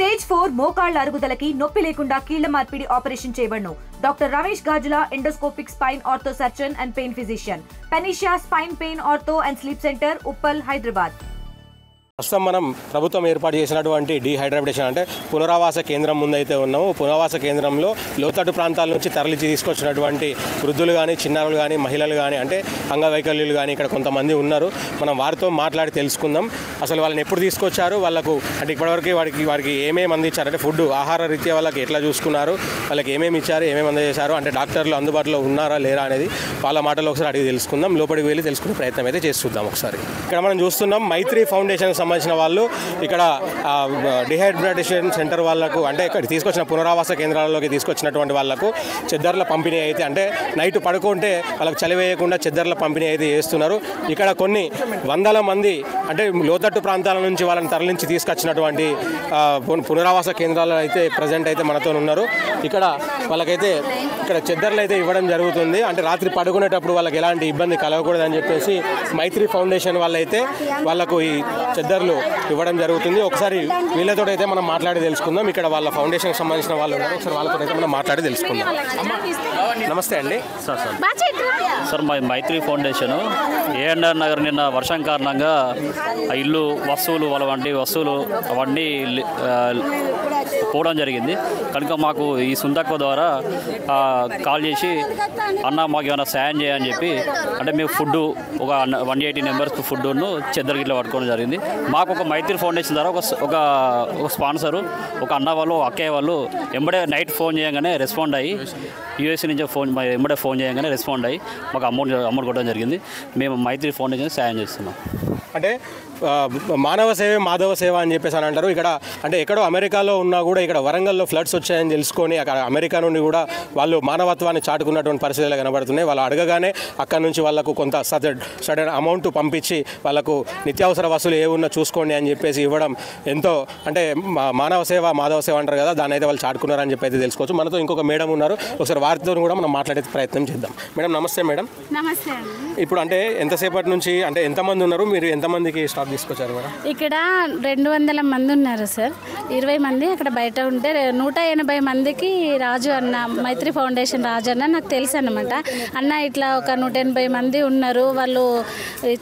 Stage 4 మోకాళ్ల అరుగుదలకి నొప్పి లేకుండా కీళ్ల మార్పిడి ఆపరేషన్ చేయబడును. Doctor Ramesh Gajula, endoscopic spine ortho surgeon and pain physician, Panacea spine pain ortho and sleep centre, Uppal, Hyderabad. ప్రస్తుతం మనం ప్రభుత్వం ఏర్పాటు చేసినటువంటి డీహైడ్రేషన్ అంటే పునరావాస కేంద్రం ముందైతే ఉన్నాము. పునరావాస కేంద్రంలో లోతట్టు ప్రాంతాల నుంచి తరలించి తీసుకొచ్చినటువంటి వృద్ధులు కానీ, చిన్నారులు కానీ, మహిళలు కానీ, అంటే అంగవైకల్యులు కానీ ఇక్కడ కొంతమంది ఉన్నారు. మనం వారితో మాట్లాడి తెలుసుకుందాం అసలు వాళ్ళని ఎప్పుడు తీసుకొచ్చారు, వాళ్ళకు అంటే ఇప్పటివరకు వారికి ఏమేమి అందించారు, అంటే ఫుడ్ ఆహార రీత్యా వాళ్ళకి ఎట్లా చూసుకున్నారు, వాళ్ళకి ఏమేమి ఇచ్చారు, ఏమేమి అందజేశారు, అంటే డాక్టర్లు అందుబాటులో ఉన్నారా లేరా అనేది వాళ్ళ మాటలో ఒకసారి అడిగి తెలుసుకుందాం. లోపలికి వెళ్ళి తెలుసుకునే ప్రయత్నం అయితే చేస్తుందాం. ఒకసారి ఇక్కడ మనం చూస్తున్నాం మైత్రి ఫౌండేషన్ సంబంధించిన వాళ్ళు ఇక్కడ డిహైడ్రేషన్ సెంటర్ వాళ్ళకు, అంటే ఇక్కడ తీసుకొచ్చిన పునరావాస కేంద్రాలలోకి తీసుకొచ్చినటువంటి వాళ్ళకు చెద్దర్ల పంపిణీ అయితే, అంటే నైట్ పడుకుంటే వాళ్ళకి చలి వేయకుండా చెద్దర్ల పంపిణీ అయితే చేస్తున్నారు. ఇక్కడ కొన్ని వందల మంది అంటే లోతట్టు ప్రాంతాల నుంచి వాళ్ళని తరలించి తీసుకొచ్చినటువంటి పునరావాస కేంద్రాలు అయితే ప్రజెంట్ అయితే మనతో ఉన్నారు. ఇక్కడ వాళ్ళకైతే ఇక్కడ చెద్దర్లు అయితే ఇవ్వడం జరుగుతుంది. అంటే రాత్రి పడుకునేటప్పుడు వాళ్ళకి ఎలాంటి ఇబ్బంది కలగకూడదని చెప్పేసి మైత్రి ఫౌండేషన్ వాళ్ళైతే వాళ్ళకు ఈ చెద్దర్లు ఇవ్వడం జరుగుతుంది. ఒకసారి వీళ్ళతో అయితే మనం మాట్లాడి తెలుసుకుందాం. ఇక్కడ వాళ్ళ ఫౌండేషన్కి సంబంధించిన వాళ్ళు ఉన్నారు. ఒకసారి వాళ్ళతో అయితే మనం మాట్లాడి తెలుసుకుందాం. నమస్తే అండి. సార్ మా మైత్రి ఫౌండేషన్ ఏఎన్ఆర్ నగర్ నిన్న వర్షం కారణంగా ఇల్లు వస్తువులు వాళ్ళ వంటి వస్తువులు అవన్నీ పోవడం జరిగింది. కనుక మాకు ఈ సుందక్క ద్వారా కాల్ చేసి అన్న మాకు ఏమైనా సాయం చేయని చెప్పి, అంటే మేము ఫుడ్ ఒక 180 మెంబర్స్కి ఫుడ్ను చెద్దరు గిట్ల పట్టుకోవడం జరిగింది. మాకు ఒక మైత్రి ఫౌండేషన్ ద్వారా ఒక స్పాన్సరు, ఒక అన్న వాళ్ళు, అక్కయ్య వాళ్ళు ఎంబడే నైట్ ఫోన్ చేయగానే రెస్పాండ్ అయ్యి, యూఎస్ నుంచి ఎంబడే ఫోన్ చేయగానే రెస్పాండ్ అయ్యి మాకు అమౌంట్ కొట్టడం జరిగింది. మేము మైత్రి ఫౌండేషన్ సాయం చేస్తున్నాం. అంటే మానవ సేవే మాధవ సేవ అని చెప్పేసి అని అంటారు. ఇక్కడ అంటే ఎక్కడో అమెరికాలో ఉన్నా కూడా ఇక్కడ వరంగల్లో ఫ్లడ్స్ వచ్చాయని తెలుసుకొని అక్కడ అమెరికా నుండి కూడా వాళ్ళు మానవత్వాన్ని చాటుకున్నటువంటి పరిస్థితులు కనబడుతున్నాయి. వాళ్ళు అడగగానే అక్కడ నుంచి వాళ్ళకు కొంత సడన్ అమౌంట్ పంపించి వాళ్ళకు నిత్యావసర వస్తువులు ఏ ఉన్నా చూసుకోండి అని చెప్పేసి ఇవ్వడం ఎంతో, అంటే మానవ సేవ మాధవ సేవ అంటారు కదా, దాన్ని అయితే వాళ్ళు చాటుకున్నారని చెప్పి అయితే తెలుసుకోవచ్చు. మనతో ఇంకొక మేడం ఉన్నారు. ఒకసారి వారితో కూడా మనం మాట్లాడే ప్రయత్నం చేద్దాం. మేడం నమస్తే. మేడం నమస్తే. ఇప్పుడు అంటే ఎంతసేపటి నుంచి, అంటే ఎంతమంది ఉన్నారు, మీరు ఎంతమందికి స్టాక్ తీసుకొచ్చారు మేడం? ఇక్కడ 200 మంది ఉన్నారు సార్. 20 మంది అక్కడ బయట ఉంటే 180 మందికి రాజు అన్న, మైత్రి ఫౌండేషన్ రాజు అన్న నాకు తెలుసు అన్నమాట. అన్న ఇట్లా ఒక 180 మంది ఉన్నారు, వాళ్ళు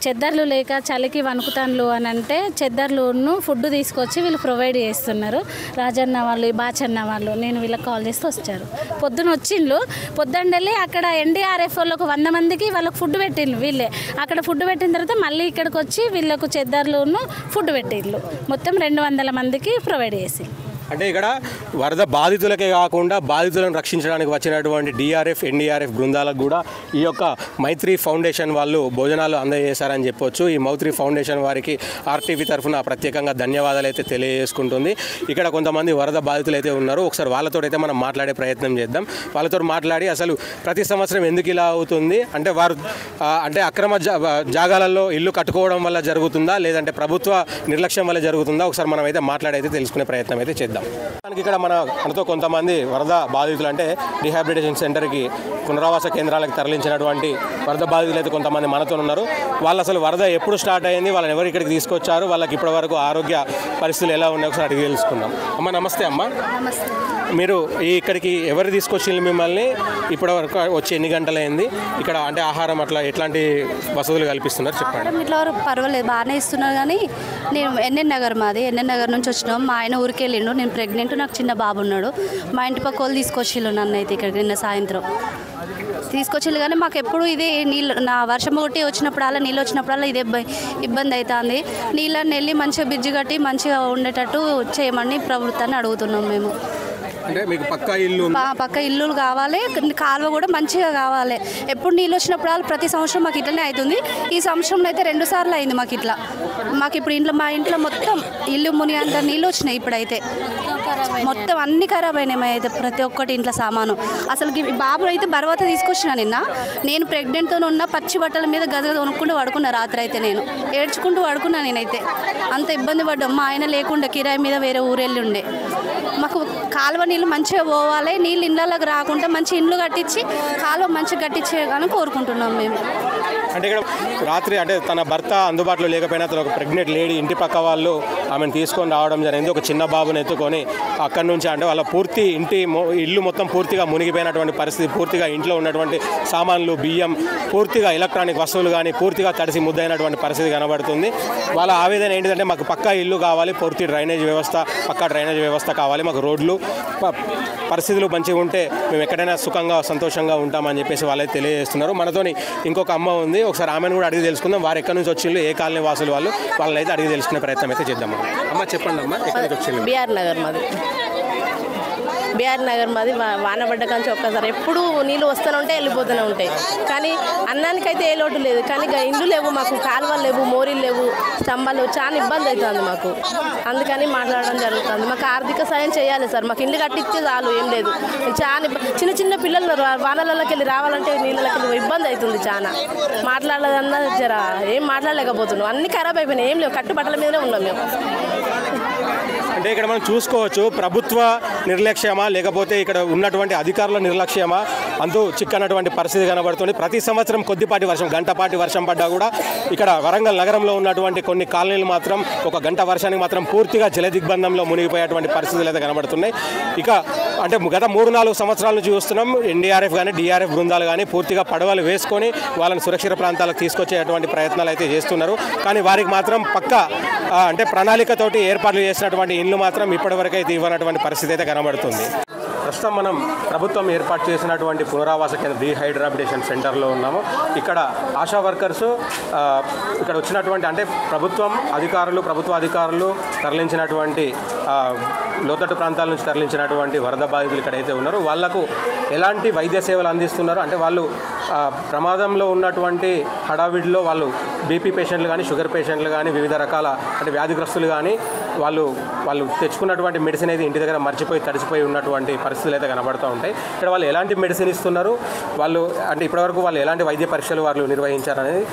చెద్దర్లు లేక చలికి వణుకుతాన్లు అని అంటే చెద్దర్లును ఫుడ్ తీసుకొచ్చి వీళ్ళు ప్రొవైడ్ చేస్తున్నారు. రాజన్న వాళ్ళు, బాచన్న వాళ్ళు, నేను వీళ్ళకి కాల్ చేస్తే వచ్చారు. పొద్దున వచ్చిండ్రు, పొద్దుండెళ్ళి అక్కడ ఎన్డీఆర్ఎఫ్ వాళ్ళకు 100 మందికి వాళ్ళకి ఫుడ్ పెట్టిండ్రు. వీళ్ళే అక్కడ ఫుడ్ పెట్టిన తర్వాత మళ్ళీ ఇక్కడికి వచ్చి వీళ్ళకు చెద్దర్లును ఫుడ్ పెట్టిండ్రు. మొత్తం 200 మందికి ప్రొవైడ్ చేసి, అంటే ఇక్కడ వరద బాధితులకే కాకుండా బాధితులను రక్షించడానికి వచ్చినటువంటి డిఆర్ఎఫ్, ఎన్డీఆర్ఎఫ్ బృందాలకు కూడా ఈ యొక్క మైత్రి ఫౌండేషన్ వాళ్ళు భోజనాలు అందజేశారని చెప్పొచ్చు. ఈ మైత్రి ఫౌండేషన్ వారికి ఆర్టీవీ తరఫున ప్రత్యేకంగా ధన్యవాదాలు అయితే తెలియజేసుకుంటుంది. ఇక్కడ కొంతమంది వరద బాధితులు అయితే ఉన్నారు. ఒకసారి వాళ్ళతో అయితే మనం మాట్లాడే ప్రయత్నం చేద్దాం. వాళ్ళతో మాట్లాడి అసలు ప్రతి సంవత్సరం ఎందుకు ఇలా అవుతుంది, అంటే వారు అంటే అక్రమ జాగాలలో ఇల్లు కట్టుకోవడం వల్ల జరుగుతుందా, లేదంటే ప్రభుత్వ నిర్లక్ష్యం వల్ల జరుగుతుందా, ఒకసారి మనం అయితే మాట్లాడైతే తెలుసుకునే ప్రయత్నం అయితే చేద్దాం. ఇక్కడ మనతో కొంతమంది వరద బాధితులు, అంటే రీహాబిలిటేషన్ సెంటర్కి పునరావాస కేంద్రాలకు తరలించినటువంటి వరద బాధితులు అయితే కొంతమంది మనతో ఉన్నారు. వాళ్ళు అసలు వరద ఎప్పుడు స్టార్ట్ అయింది, వాళ్ళని ఎవరు ఇక్కడికి తీసుకొచ్చారు, వాళ్ళకి ఇప్పటి వరకు ఆరోగ్య పరిస్థితులు ఎలా ఉన్నాయి ఒకసారి అడిగి తెలుసుకుందాం. అమ్మ నమస్తే. అమ్మ మీరు ఇక్కడికి ఎవరు తీసుకొచ్చిండ్రు మిమ్మల్ని, ఇప్పటి వరకు వచ్చి ఎన్ని గంటలైంది, ఇక్కడ అంటే ఆహారం అట్లా ఎట్లాంటి వసతులు కల్పిస్తున్నారు చెప్పండి. ఇట్లా వరకు పర్వాలేదు, బాగానే ఇస్తున్నారు. కానీ నేను ఎన్ఎన్ నగర్, మాది ఎన్ఎన్ నగర్ నుంచి వచ్చినాం. మా ఆయన ఊరికి వెళ్ళిండు, నేను ప్రెగ్నెంట్, నాకు చిన్న బాబు ఉన్నాడు. మా ఇంటి పక్క వాళ్ళు తీసుకొచ్చిళ్ళు నన్ను అయితే ఇక్కడికి నిన్న సాయంత్రం తీసుకొచ్చిళ్ళు. కానీ మాకు ఎప్పుడు ఇదే నీళ్ళు, నా వర్షం ఒకటి వచ్చినప్పుడల్లా, నీళ్ళు వచ్చినప్పుడల్లా ఇదే ఇబ్బంది అవుతుంది. నీళ్ళని వెళ్ళి మంచిగా బ్రిడ్జ్ కట్టి మంచిగా ఉండేటట్టు చేయమని ప్రభుత్వాన్ని అడుగుతున్నాం మేము. అంటే మీకు పక్క ఇల్లు కావాలి, కాలువ కూడా మంచిగా కావాలి. ఎప్పుడు నీళ్ళు వచ్చినప్పుడు ప్రతి సంవత్సరం మాకు ఇట్లనే అవుతుంది. ఈ సంవత్సరంలో అయితే 2 సార్లు అయింది మాకు ఇట్లా. మాకు ఇప్పుడు మా ఇంట్లో మొత్తం ఇల్లు ముని అంత నీళ్ళు వచ్చినాయి. ఇప్పుడైతే మొత్తం అన్ని ఖరాబ్ అయినాయి. అయితే ప్రతి ఒక్కటి ఇంట్లో సామాను. అసలు బాబు అయితే బర్వాత తీసుకొచ్చిన నిన్న. నేను ప్రెగ్నెంట్తో ఉన్న పచ్చి బట్టల మీద గజ కొనుక్కుంటూ పడుకున్నా. రాత్రి అయితే నేను ఏడ్చుకుంటూ పడుకున్నా. నేనైతే అంత ఇబ్బంది పడ్డాం. మా ఆయన లేకుండా కిరాయి మీద వేరే ఊరెళ్ళి ఉండే. మాకు కాలువ నీళ్ళు మంచిగా పోవాలి, నీళ్ళు ఇళ్ళకి రాకుండా మంచి ఇండ్లు కట్టించి కాలువ మంచిగా కట్టించేయాలని కోరుకుంటున్నాం మేము. అంటే ఇక్కడ రాత్రి అంటే తన భర్త అందుబాటులో లేకపోయినా తన ఒక ప్రెగ్నెంట్ లేడీ ఇంటి పక్క వాళ్ళు ఆమెను తీసుకొని రావడం జరిగింది. ఒక చిన్న బాబుని ఎత్తుకొని అక్కడి నుంచి అంటే వాళ్ళ పూర్తి ఇల్లు మొత్తం పూర్తిగా మునిగిపోయినటువంటి పరిస్థితి, పూర్తిగా ఇంట్లో ఉన్నటువంటి సామాన్లు, బియ్యం, పూర్తిగా ఎలక్ట్రానిక్ వస్తువులు కానీ పూర్తిగా తడిసి ముద్దైనటువంటి పరిస్థితి కనబడుతుంది. వాళ్ళ ఆవేదన ఏంటిదంటే మాకు పక్కా ఇల్లు కావాలి, పూర్తి డ్రైనేజ్ వ్యవస్థ, పక్కా డ్రైనేజ్ వ్యవస్థ కావాలి, మాకు రోడ్లు పరిస్థితులు మంచిగా ఉంటే మేము ఎక్కడైనా సుఖంగా సంతోషంగా ఉంటామని చెప్పేసి వాళ్ళైతే తెలియజేస్తున్నారు. మనతోని ఇంకొక అమ్మ ఉంది, ఒకసారి ఆమెను కూడా అడిగి తెలుసుకుందాం. వారు ఎక్కడి నుంచి వచ్చిండ్రు, ఏ కాలనీ వాసులు వాళ్ళైతే అడిగి తెలుసుకునే ప్రయత్నం అయితే చేద్దాం. అమ్మ చెప్పండి అమ్మ, ఎక్కడి నుంచి వచ్చిండ్రు? బీఆర్ నగర్ మాది. వాన పడ్డ కానీ ఒక్కసారి ఎప్పుడు నీళ్ళు వస్తూనే ఉంటాయి, వెళ్ళిపోతూనే ఉంటాయి. కానీ అన్నానికైతే ఏ లోటు లేదు. కానీ ఇండ్లు లేవు, మాకు కాలువలు లేవు, మోరీలు లేవు, స్తంభాలు, చాలా ఇబ్బంది అవుతుంది మాకు. అందుకని మాట్లాడడం జరుగుతుంది. మాకు ఆర్థిక సాయం చేయాలి సార్, మాకు ఇల్లు కట్టిస్తే చాలు, ఏం లేదు. చాలా చిన్న పిల్లలు వానలలోకి వెళ్ళి రావాలంటే నీళ్ళకి వెళ్ళి ఇబ్బంది అవుతుంది. చాలా మాట్లాడలేదన్నా జరా ఏం మాట్లాడలేకపోతున్నాం, అన్ని ఖరాబ్ అయిపోయినాయి, ఏం లేవు, కట్టుబట్టల మీదనే ఉన్నాం మేము. అంటే ఇక్కడ మనం చూసుకోవచ్చు, ప్రభుత్వ నిర్లక్ష్యమా లేకపోతే ఇక్కడ ఉన్నటువంటి అధికారుల నిర్లక్ష్యమా అంటూ చిక్కనటువంటి పరిస్థితి కనబడుతుంది. ప్రతి సంవత్సరం కొద్దిపాటి వర్షం, గంటపాటి వర్షం పడ్డా కూడా ఇక్కడ వరంగల్ నగరంలో ఉన్నటువంటి కొన్ని కాలనీలు మాత్రం ఒక గంట వర్షానికి మాత్రం పూర్తిగా జలదిగ్బంధంలో మునిగిపోయేటువంటి పరిస్థితులు అయితే కనబడుతున్నాయి. ఇక అంటే గత 3-4 సంవత్సరాల నుంచి చూస్తున్నాం, ఎన్డీఆర్ఎఫ్ కానీ డిఆర్ఎఫ్ బృందాలు కానీ పూర్తిగా పడవలు వేసుకొని వాళ్ళని సురక్షిత ప్రాంతాలకు తీసుకొచ్చేటువంటి ప్రయత్నాలు అయితే చేస్తున్నారు. కానీ వారికి మాత్రం పక్కా అంటే ప్రణాళికతోటి ఏర్పాట్లు చేసినటువంటి ఇండ్లు మాత్రం ఇప్పటివరకు అయితే ఇవ్వనటువంటి పరిస్థితి అయితే కనబడుతుంది. ప్రస్తుతం మనం ప్రభుత్వం ఏర్పాటు చేసినటువంటి పునరావాస కేంద్ర డీహైడ్రాబిటేషన్ సెంటర్లో ఉన్నాము. ఇక్కడ ఆశా వర్కర్స్ ఇక్కడ వచ్చినటువంటి అంటే ప్రభుత్వ అధికారులు తరలించినటువంటి లోతట్టు ప్రాంతాల నుంచి తరలించినటువంటి వరద బాధితులు ఇక్కడైతే ఉన్నారో వాళ్లకు ఎలాంటి వైద్య సేవలు అందిస్తున్నారు అంటే వాళ్ళు ప్రమాదంలో ఉన్నటువంటి హడావిడిలో వాళ్ళు బీపీ పేషెంట్లు కానీ, షుగర్ పేషెంట్లు కానీ, వివిధ రకాల అంటే వ్యాధిగ్రస్తులు కానీ వాళ్ళు తెచ్చుకున్నటువంటి మెడిసిన్ అయితే ఇంటి దగ్గర మర్చిపోయి తడిసిపోయి ఉన్నటువంటి పరిస్థితులు అయితే కనబడుతూ ఉంటాయి. ఇక్కడ వాళ్ళు ఎలాంటి మెడిసిన్ ఇస్తున్నారు, వాళ్ళు అంటే ఇప్పటివరకు వాళ్ళు ఎలాంటి వైద్య పరీక్షలు వాళ్ళు నిర్వహించారనేది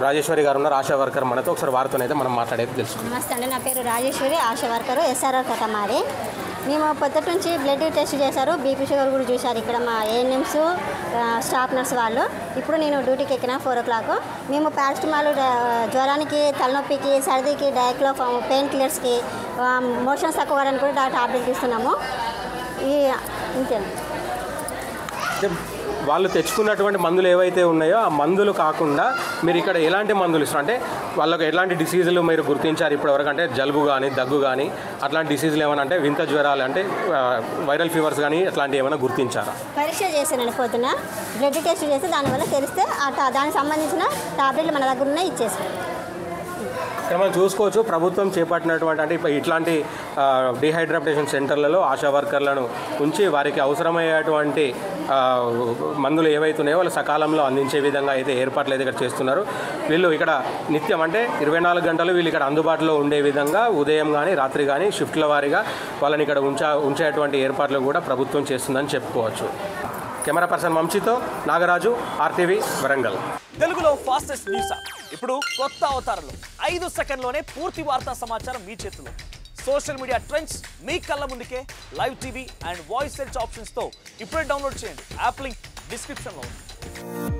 రాజేశ్వరి గారు ఉన్నారు, ఆశా వర్కర్ మనతో. ఒకసారి వారితోనైతే మనం మాట్లాడేది తెలుసుకుందాం. నమస్తే అండి, నా పేరు రాజేశ్వరి, ఆశా వర్కరు, SRR కట్ట మాది. మేము పొద్దుట నుంచి బ్లడ్ టెస్ట్ చేశారు, బీపీ షుగర్ కూడా చూశారు ఇక్కడ మా ANMs స్టాఫ్ నర్స్ వాళ్ళు. ఇప్పుడు నేను డ్యూటీకి ఎక్కిన 4 o'clock. మేము పారాసిటమాల్ జ్వరానికి, తలనొప్పికి, సర్దీకి, డయాక్లోఫామ్, పెయిన్ కిల్లర్స్కి, మోషన్స్ తక్కువ అవడానికి కూడా టాబ్లెట్ ఇస్తున్నాము. ఇంతే. వాళ్ళు తెచ్చుకున్నటువంటి మందులు ఏవైతే ఉన్నాయో ఆ మందులు కాకుండా మీరు ఇక్కడ ఎలాంటి మందులు ఇస్తారు అంటే వాళ్ళకి ఎలాంటి డిసీజులు మీరు గుర్తించారు ఇప్పటివరకు? అంటే జలుబు కానీ, దగ్గు కానీ అట్లాంటి డిసీజులు ఏమైనా అంటే వింత జ్వరాలు అంటే వైరల్ ఫీవర్స్ కానీ అట్లాంటివి ఏమైనా గుర్తించారా? పరీక్ష చేశానండి, పొద్దున బ్లడ్ టెస్ట్ చేస్తే దానివల్ల తెలిస్తే దానికి సంబంధించిన టాబ్లెట్లు మన దగ్గర ఉన్నాయి, ఇచ్చేసాం. ఇక్కడ మనం చూసుకోవచ్చు, ప్రభుత్వం చేపట్టినటువంటి అంటే ఇట్లాంటి డీహైడ్రాబిటేషన్ సెంటర్లలో ఆశా వర్కర్లను ఉంచి వారికి అవసరమయ్యేటువంటి మందులు ఏవైతే ఉన్నాయో వాళ్ళు సకాలంలో అందించే విధంగా అయితే ఏర్పాట్లు అయితే ఇక్కడ చేస్తున్నారు. వీళ్ళు ఇక్కడ నిత్యం అంటే 24 గంటలు వీళ్ళు ఇక్కడ అందుబాటులో ఉండే విధంగా ఉదయం కానీ, రాత్రి కానీ షిఫ్ట్ల వారీగా వాళ్ళని ఇక్కడ ఉంచేటువంటి ఏర్పాట్లు కూడా ప్రభుత్వం చేస్తుందని చెప్పుకోవచ్చు. కెమెరా పర్సన్ వంశీతో నాగరాజు, RTV వరంగల్. తెలుగులో ఫాస్టెస్ట్ న్యూస్ ఇప్పుడు కొత్త అవతారంలో 5 సెకండ్లోనే పూర్తి వార్తా సమాచారం మీ చేతిలో. సోషల్ మీడియా ట్రెండ్స్ మీ కళ్ళ ముందుకే live TV and voice search ఆప్షన్స్తో ఇప్పుడే డౌన్లోడ్ చేయండి. యాప్ లింక్ డిస్క్రిప్షన్లో ఉంది.